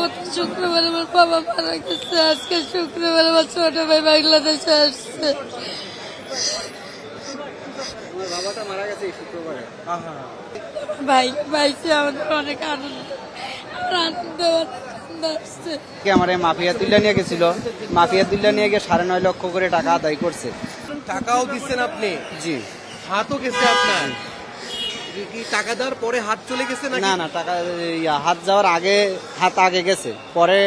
গত শুক্রবার আমার বাবা মারা গেছে, আজকে শুক্রবার আমার ছোট ভাই বাংলাদেশে আসছে। বাবাটা মারা গেছে শুক্রবারে। ভাই ভাইছে আমাদের অনেক আনন্দ আসছে। আমার এই মাফিয়া তুল্লা নিয়ে গেছিল, মাফিয়া তুল্লা নিয়ে গিয়ে 9.5 লক্ষ করে টাকা আদায় করছে। টাকাও দিচ্ছেন আপনি? জি। হাতও গেছে আপনার? কি টাকা দেওয়ার পরে হাত চলে গেছে নাকি? না না, টাকা হাত যাওয়ার আগে হাত আগে গেছে, পরে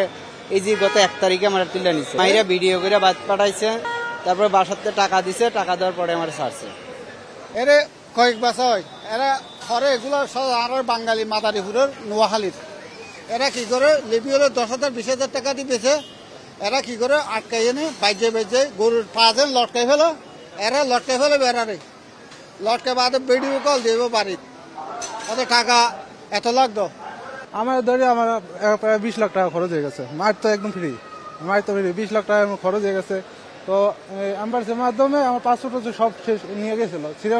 এই যে গত 1 তারিখে আমার তুল্লা নিচ্ছে, মাইরা ভিডিও করে বাদ পাঠাইছে, তারপরে বাসাতে টাকা দিছে, টাকা দেওয়ার পরে আমার ছাড়ছে। এরে কয়েক বছর এরা ঘরে এগুলো সব আর বাঙালি মাদারীপুরের নোয়াখালীর এরা কি করে লিবিওর 10,000 20,000 টাকা দিতেছে। এরা কি করে আটকাই এনে বাইজে বাইজে গরুর পাঁচজন লটকাই ফেলো, এরা লটকাই ফেলে বেড়ারে লটকে বাদে ভিডিও কল দিব বাড়ির কত টাকা এত লাগতো। আমার ধরে আমার প্রায় 20 লাখ টাকা খরচ হয়ে গেছে। মায়ের তো একদম ফ্রি, মায়ের তো ফ্রি 20 লাখ টাকা খরচ হয়ে গেছে। তো অ্যাম্বাসির মাধ্যমে আমার পাসপোর্ট সব শেষ নিয়ে গেছিল, ছিঁড়ে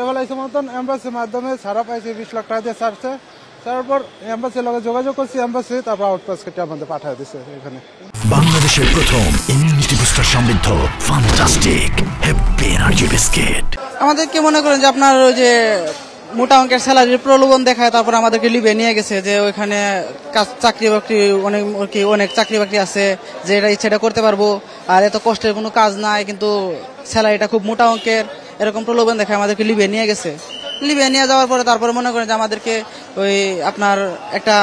ফেলাইছে মতন অ্যাম্বাসির মাধ্যমে ছাড়া পাইছে, 20 লাখ টাকা দিয়ে ছাড়ছে। তারপর অ্যাম্বাসির লগে যোগাযোগ করছি, অ্যাম্বাসি তারপর আউটপাস কেটে আমাদের পাঠিয়ে দিচ্ছে এখানে। বাংলাদেশের প্রথম ইমিউনিটি বুস্টার সমৃদ্ধ ফ্যান্টাস্টিক হ্যাপি এনার্জি বিস্কিট। আমাদেরকে মনে করেন যে আপনার ওই যে মোটা অঙ্কের স্যালারির প্রলোভন দেখায়, তারপর আমাদেরকে লিবে নিয়ে গেছে যে ওইখানে চাকরি বাকরি অনেক চাকরি বাকরি আছে, যে এটা ইচ্ছা এটা করতে পারবো, আর এত কষ্টের কোনো কাজ নাই, কিন্তু স্যালারিটা খুব মোটা অঙ্কের, এরকম প্রলোভন দেখায় আমাদেরকে লিবে নিয়ে গেছে। লিবে নিয়ে যাওয়ার পরে তারপরে মনে করেন যে আমাদেরকে ওই আপনার একটা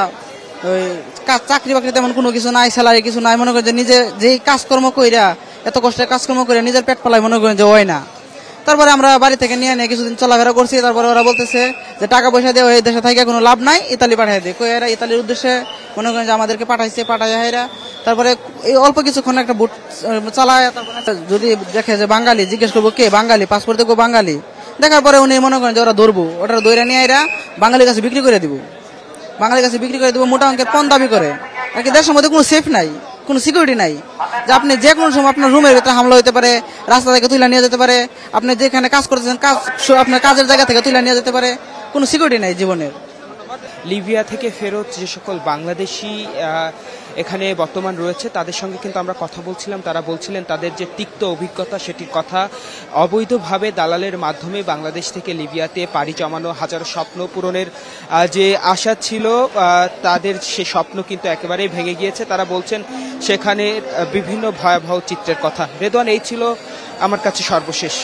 ওই চাকরি বাকরি তেমন কোনো কিছু নাই, স্যালারি কিছু নাই, মনে করেন যে নিজে যেই কাজকর্ম কইরা এত কষ্টের কাজকর্ম করে নিজের পেট পালাই মনে করেন যে হয় না। তারপরে আমরা বাড়ি থেকে নিয়ে কিছুদিন চলাফেরা করছি, তারপরে ওরা বলতেছে যে টাকা পয়সা দিয়ে ওই দেশে থেকে কোনো লাভ নাই, ইতালি পাঠিয়ে দেয়। কই এরা ইতালির উদ্দেশ্যে মনে করেন যে আমাদেরকে পাঠাইয়া এরা। তারপরে এই অল্প কিছুক্ষণ একটা বুট চালায়, তারপরে যদি দেখে যে বাঙালি, জিজ্ঞেস করবো কে বাঙালি, পাসপোর্ট দেখবো বাঙালি, দেখার পরে উনি মনে করেন যে ওরা ধরবো, ওটা দইরা নিয়ে এরা বাঙালির কাছে বিক্রি করে দিব, মোটা অঙ্কের পণ দাবি করে। আর কি দেশের মধ্যে কোনো সেফ নাই, কোনো সিকিউরিটি নাই, যে আপনি যে কোনো সময় আপনার রুমের ভিতরে হামলা হতে পারে, রাস্তা থেকে তুলে নিয়ে যেতে পারে, আপনি যেখানে কাজ করতেছেন আপনার কাজের জায়গা থেকে তুলে নিয়ে যেতে পারে, কোনো সিকিউরিটি নাই জীবনের। লিবিয়া থেকে ফেরত যে সকল বাংলাদেশি এখানে বর্তমান রয়েছে তাদের সঙ্গে কিন্তু আমরা কথা বলছিলাম। তারা বলছিলেন তাদের যে তিক্ত অভিজ্ঞতা সেটির কথা। অবৈধভাবে দালালের মাধ্যমে বাংলাদেশ থেকে লিবিয়াতে পাড়ি জমানো, হাজারো স্বপ্ন পূরণের যে আশা ছিল তাদের সে স্বপ্ন কিন্তু একেবারেই ভেঙে গিয়েছে। তারা বলছেন সেখানে বিভিন্ন ভয়াবহ চিত্রের কথা। রেদওয়ান, এই ছিল আমার কাছে সর্বশেষ।